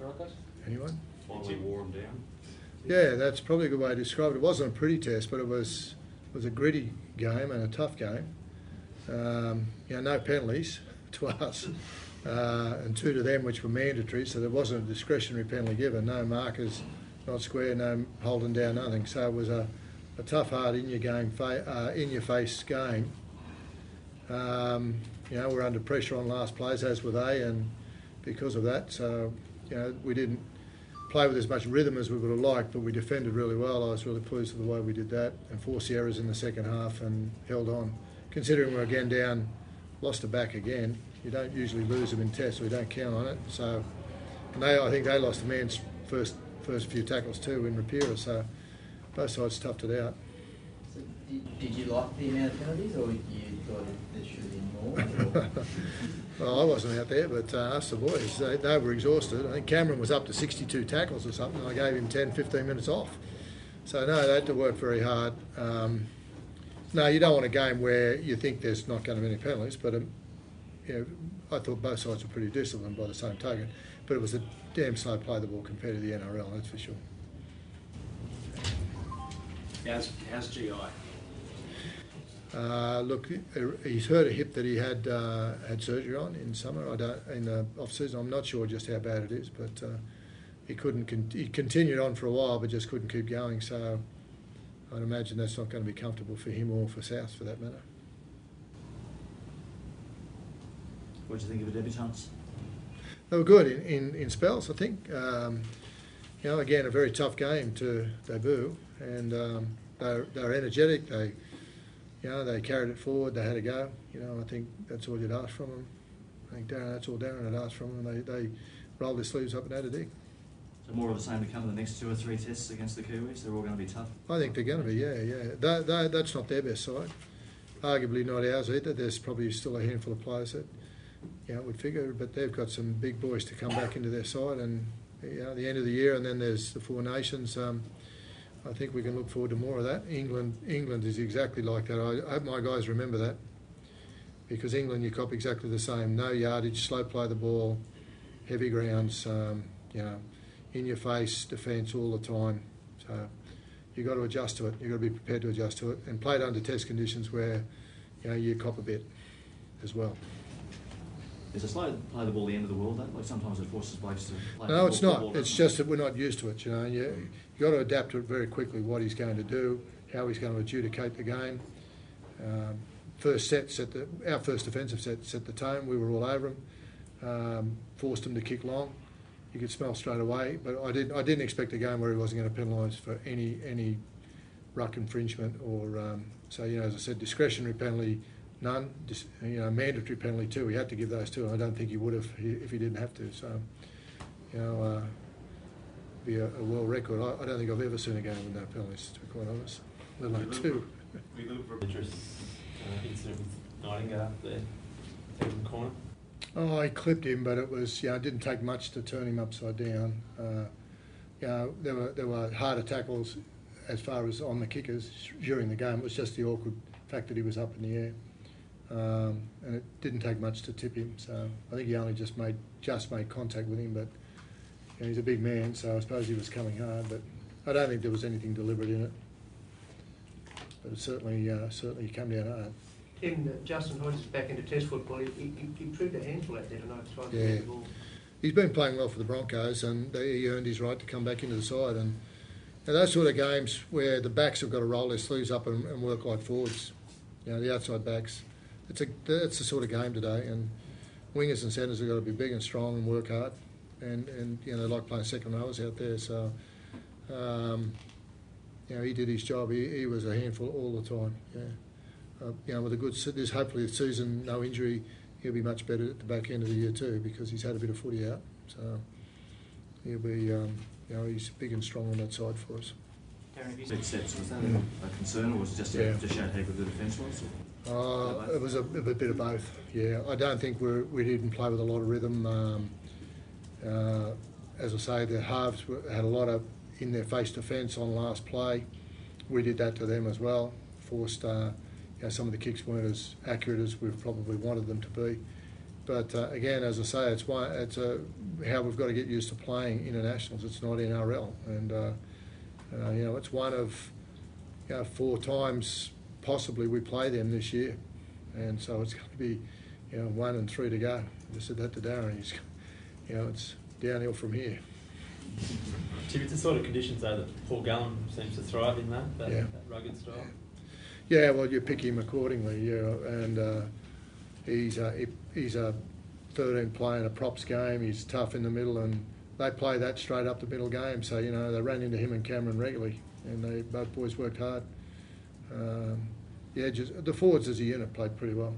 describe that? Anyone? Finally wore them down. Yeah, that's probably a good way to describe it. It wasn't a pretty test, but it was a gritty game and a tough game. No penalties to us, and 2 to them, which were mandatory, so there wasn't a discretionary penalty given. No markers, not square, no holding down, nothing. So it was a tough, hard, in-your-face game. We're under pressure on last plays, as were they, and because of that, so we didn't play with as much rhythm as we would have liked, but we defended really well. I was really pleased with the way we did that and forced the errors in the second half and held on. Considering we're again down, lost a back again, you don't usually lose them in tests, we don't count on it. So, and I think they lost a man's first few tackles too in Rapira, so both sides toughed it out. So did you like the amount of penalties, or you thought there should have been more? Well, I wasn't out there, but us, the boys, they were exhausted. I think Cameron was up to 62 tackles or something, and I gave him 10, 15 minutes off. So, no, they had to work very hard. No, you don't want a game where you think there's not going to be any penalties, but I thought both sides were pretty disciplined by the same token. But it was a damn slow play the ball compared to the NRL, that's for sure. How's GI? Look, he's hurt a hip that he had surgery on in summer. In the off season. I'm not sure just how bad it is, but he continued on for a while, but just couldn't keep going. So I'd imagine that's not going to be comfortable for him or for South, for that matter. What do you think of the debutants? They were good in spells, I think. Again, a very tough game to debut, and they were energetic. They carried it forward. They had a go. I think that's all you'd ask from them. I think that's all Darren had asked from them. They rolled their sleeves up and had a dig. So more of the same to come in the next 2 or 3 tests against the Kiwis? They're all going to be tough? I think they're going to be, yeah. That's not their best side. Arguably not ours either. There's probably still a handful of players that would figure, but they've got some big boys to come back into their side, and at the end of the year, and then there's the Four Nations. I think we can look forward to more of that. England is exactly like that. I hope my guys remember that, because England, you cop exactly the same. No yardage, slow play the ball, heavy grounds, in your face defence all the time. So you've got to adjust to it. You've got to be prepared to adjust to it, and play it under test conditions where you cop a bit as well. Is a slow play the ball the end of the world, though? Like sometimes it forces blokes to play. No, it's not. It's just that we're not used to it. You've got to adapt to it very quickly. What he's going to do, how he's going to adjudicate the game. First set our first defensive set the tone. We were all over him, forced him to kick long. You could smell straight away. But I didn't expect a game where he wasn't going to penalise for any ruck infringement or as I said, discretionary penalty. None, mandatory penalty too. We had to give those two. I don't think he would have if he didn't have to. So, be a world record. I don't think I've ever seen a game with no penalties, to be quite honest. Let alone 2. We look for interest incident with Nightingale there, in the corner. Oh, he clipped him, but it was it didn't take much to turn him upside down. There were harder tackles as far as on the kickers during the game. It was just the awkward fact that he was up in the air. And it didn't take much to tip him, so I think he only just made contact with him. But he's a big man, so I suppose he was coming hard. But I don't think there was anything deliberate in it. But it certainly came down hard. Tim, Justin Hodges back into Test football. He proved a handful out there tonight. Yeah, he's been playing well for the Broncos, and he earned his right to come back into the side. And those sort of games where the backs have got to roll their sleeves up and work like forwards, the outside backs. That's the sort of game today, and wingers and centres have got to be big and strong and work hard, and they like playing second rowers out there. So, he did his job. He was a handful all the time. With a good, there's hopefully the season, no injury, he'll be much better at the back end of the year too, because he's had a bit of footy out. So he'll be, he's big and strong on that side for us. Was that a concern, or was it just to show how good the defence was? It was a bit of both. Yeah, I don't think we didn't play with a lot of rhythm. As I say, the halves had a lot of in their face defence on last play. We did that to them as well. Forced, some of the kicks weren't as accurate as we probably wanted them to be. But again, as I say, it's how we've got to get used to playing internationals. It's not NRL, and it's one of 4 times possibly we play them this year, and so it's going to be 1 and 3 to go. I just said that to Darren. He's, it's downhill from here. Chip, it's the sort of conditions though that Paul Gallen seems to thrive in that Yeah. rugged style. Yeah, well, you pick him accordingly, and he's a 13 playing a props game. He's tough in the middle, and they play that straight up the middle game. So they ran into him and Cameron regularly, and both boys worked hard. The forwards as a unit played pretty well.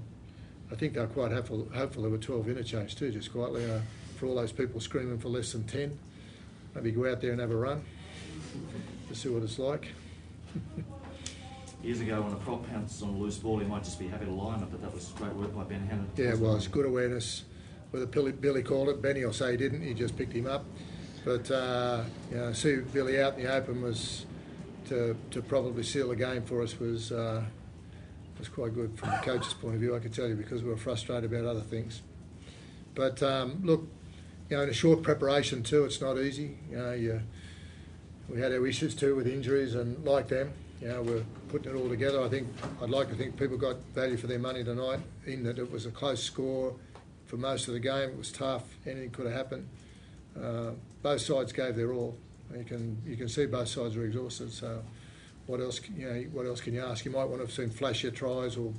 I think they're quite hopeful there were 12 interchange too, just quietly, for all those people screaming for less than 10. Maybe go out there and have a run to see what it's like. Years ago, when a prop pounced on a loose ball, he might just be happy to line it, but that was great work by Ben Hannah. Yeah, it was good awareness. Whether Billy called it, Benny will say he didn't. He just picked him up. But see Billy out in the open was to probably seal the game for us was quite good from the coach's point of view. I could tell you, because we were frustrated about other things. But look, in a short preparation too, it's not easy. We had our issues too with injuries, and like them, we're putting it all together. I'd like to think people got value for their money tonight, in that it was a close score for most of the game. It was tough. Anything could have happened. Both sides gave their all. You can see both sides were exhausted. So, what else can you ask? You might want to have seen flashier tries, or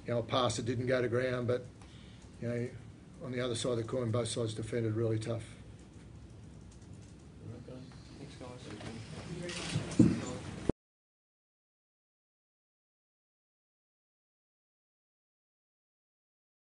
a pass that didn't go to ground. But on the other side of the coin, both sides defended really tough.